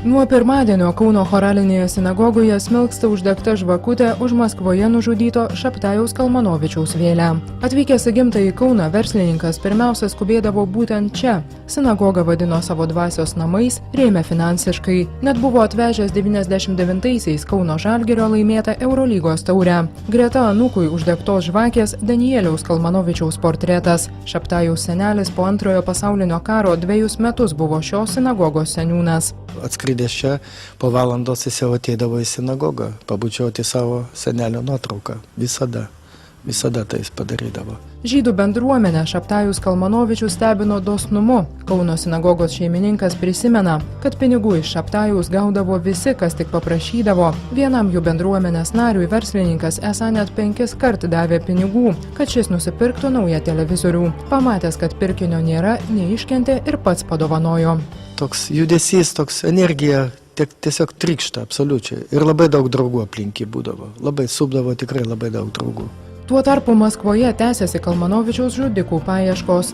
Nuo pirmadienio Kauno choralinėje sinagogoje smilksta uždegta žvakutė už Maskvoje nužudyto Šabtajaus Kalmanovičiaus vėlę. Atvykęs į gimtąjį Kauną verslininkas pirmiausia skubėdavo būtent čia. Sinagogą vadino savo dvasios namais, rėmė finansiškai. Net buvo atvežęs 99-aisiais Kauno Žalgirio laimėtą Eurolygos taurę. Greta anūkui uždegtos žvakės Danieliaus Kalmanovičiaus portretas. Šabtajaus senelis po antrojo pasaulinio karo 2 metus buvo šios sinagogos seniūnas. Atskridęs čia, po valandos jis jau ateidavo į sinagogą, pabučiuoti savo senelio nuotrauką. Visada tai jis padarydavo. Žydų bendruomenę Šabtajus Kalmanovičius stebino dosnumu. Kauno sinagogos šeimininkas prisimena, kad pinigų iš Šabtajaus gaudavo visi, kas tik paprašydavo. Vienam jų bendruomenės nariui verslininkas esą net 5 kart davė pinigų, kad šis nusipirktų naują televizorių. Pamatęs, kad pirkinio nėra, neiškentė ir pats padovanojo. Toks judesys, toks energija tiesiog trykšta absoliučiai. Ir labai daug draugų aplinkį būdavo. Labai supdavo tikrai labai daug draugų. Tuo tarpu Maskvoje tęsiasi Kalmanovičiaus žudikų paieškos.